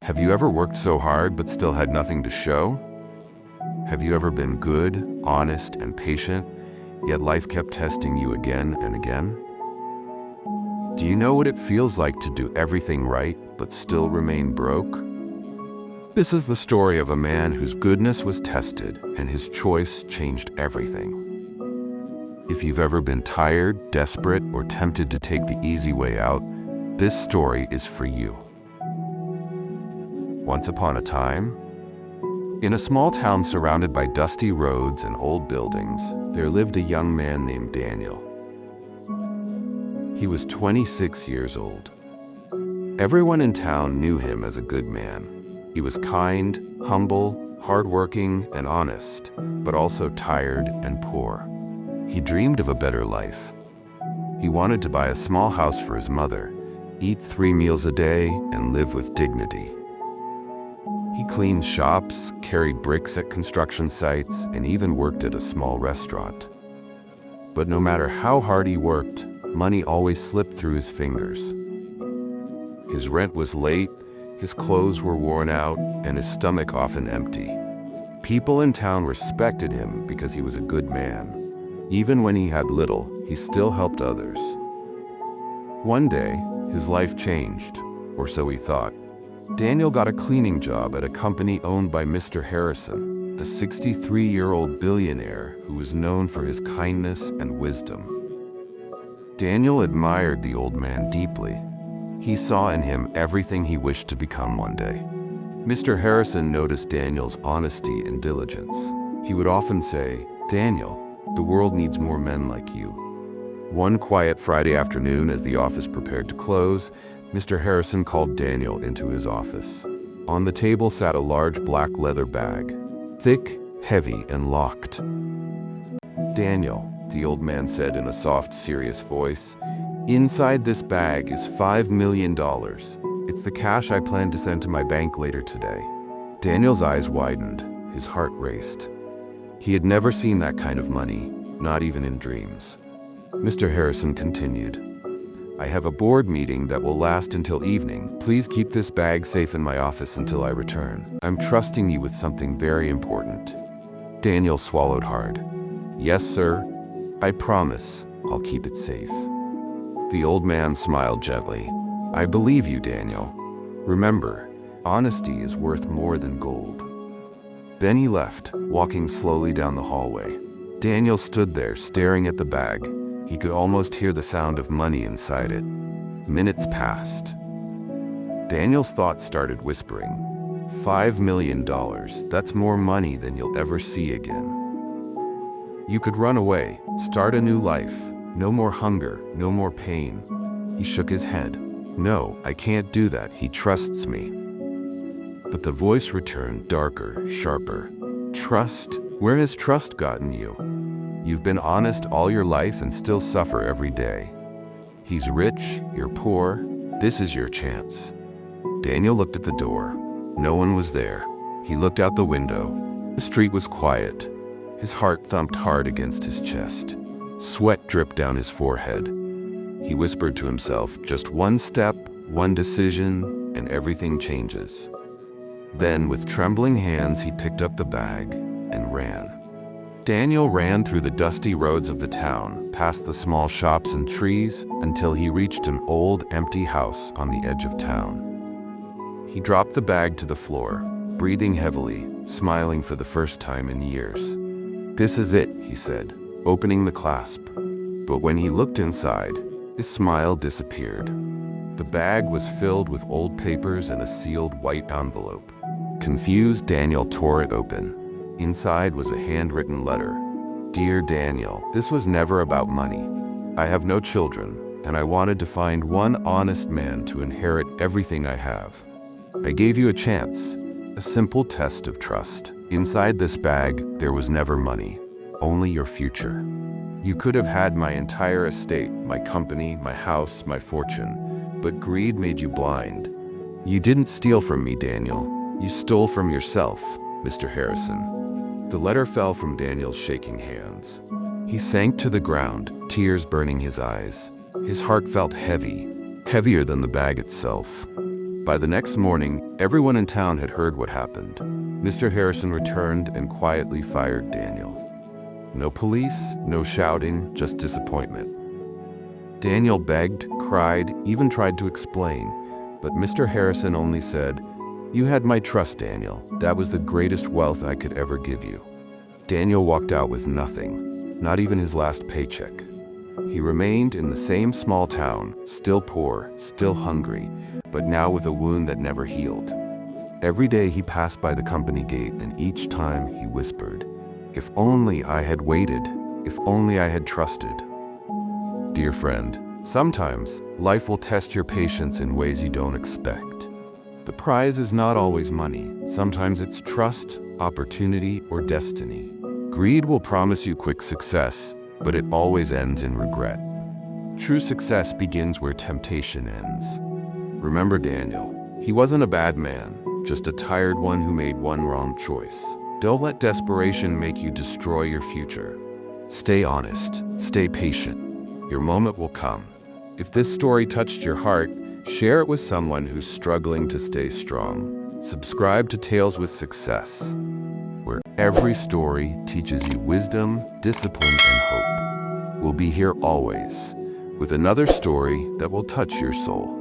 Have you ever worked so hard but still had nothing to show? Have you ever been good, honest, and patient, yet life kept testing you again and again? Do you know what it feels like to do everything right but still remain broke? This is the story of a man whose goodness was tested and his choice changed everything. If you've ever been tired, desperate, or tempted to take the easy way out, this story is for you. Once upon a time, in a small town surrounded by dusty roads and old buildings, there lived a young man named Daniel. He was 26 years old. Everyone in town knew him as a good man. He was kind, humble, hardworking, and honest, but also tired and poor. He dreamed of a better life. He wanted to buy a small house for his mother, eat 3 meals a day, and live with dignity. He cleaned shops, carried bricks at construction sites, and even worked at a small restaurant. But no matter how hard he worked, money always slipped through his fingers. His rent was late, his clothes were worn out, and his stomach often empty. People in town respected him because he was a good man. Even when he had little, he still helped others. One day, his life changed, or so he thought. Daniel got a cleaning job at a company owned by Mr. Harrison, a 63-year-old billionaire who was known for his kindness and wisdom. Daniel admired the old man deeply. He saw in him everything he wished to become one day. Mr. Harrison noticed Daniel's honesty and diligence. He would often say, "Daniel, the world needs more men like you." One quiet Friday afternoon, as the office prepared to close, Mr. Harrison called Daniel into his office. On the table sat a large black leather bag, thick, heavy, and locked. "Daniel," the old man said in a soft, serious voice, "inside this bag is $5 million. It's the cash I plan to send to my bank later today." Daniel's eyes widened, his heart raced. He had never seen that kind of money, not even in dreams. Mr. Harrison continued, "I have a board meeting that will last until evening. Please keep this bag safe in my office until I return. I'm trusting you with something very important." Daniel swallowed hard. "Yes, sir. I promise I'll keep it safe." The old man smiled gently. "I believe you, Daniel. Remember, honesty is worth more than gold." Then he left, walking slowly down the hallway. Daniel stood there, staring at the bag. He could almost hear the sound of money inside it. Minutes passed. Daniel's thoughts started whispering, $5 million, that's more money than you'll ever see again. You could run away, start a new life. No more hunger, no more pain. He shook his head. "No, I can't do that. He trusts me." But the voice returned, darker, sharper. "Trust? Where has trust gotten you? You've been honest all your life and still suffer every day. He's rich, you're poor. This is your chance." Daniel looked at the door. No one was there. He looked out the window. The street was quiet. His heart thumped hard against his chest. Sweat dripped down his forehead. He whispered to himself, "Just one step, one decision, and everything changes." Then, with trembling hands, he picked up the bag and ran. Daniel ran through the dusty roads of the town, past the small shops and trees, until he reached an old, empty house on the edge of town. He dropped the bag to the floor, breathing heavily, smiling for the first time in years. "This is it," he said, opening the clasp. But when he looked inside, his smile disappeared. The bag was filled with old papers and a sealed white envelope. Confused, Daniel tore it open. Inside was a handwritten letter. "Dear Daniel, this was never about money. I have no children, and I wanted to find one honest man to inherit everything I have. I gave you a chance, a simple test of trust. Inside this bag, there was never money, only your future. You could have had my entire estate, my company, my house, my fortune, but greed made you blind. You didn't steal from me, Daniel. You stole from yourself, Mr. Harrison." The letter fell from Daniel's shaking hands. He sank to the ground, tears burning his eyes. His heart felt heavy, heavier than the bag itself. By the next morning, everyone in town had heard what happened. Mr. Harrison returned and quietly fired Daniel. No police, no shouting, just disappointment. Daniel begged, cried, even tried to explain, but Mr. Harrison only said, "You had my trust, Daniel. That was the greatest wealth I could ever give you." Daniel walked out with nothing, not even his last paycheck. He remained in the same small town, still poor, still hungry, but now with a wound that never healed. Every day he passed by the company gate, and each time he whispered, "If only I had waited, if only I had trusted." Dear friend, sometimes life will test your patience in ways you don't expect. The prize is not always money. Sometimes it's trust, opportunity, or destiny. Greed will promise you quick success, but it always ends in regret. True success begins where temptation ends. Remember Daniel. He wasn't a bad man, just a tired one who made one wrong choice. Don't let desperation make you destroy your future. Stay honest, stay patient. Your moment will come. If this story touched your heart, share it with someone who's struggling to stay strong. Subscribe to Tales with Success, where every story teaches you wisdom, discipline, and hope. We'll be here always, with another story that will touch your soul.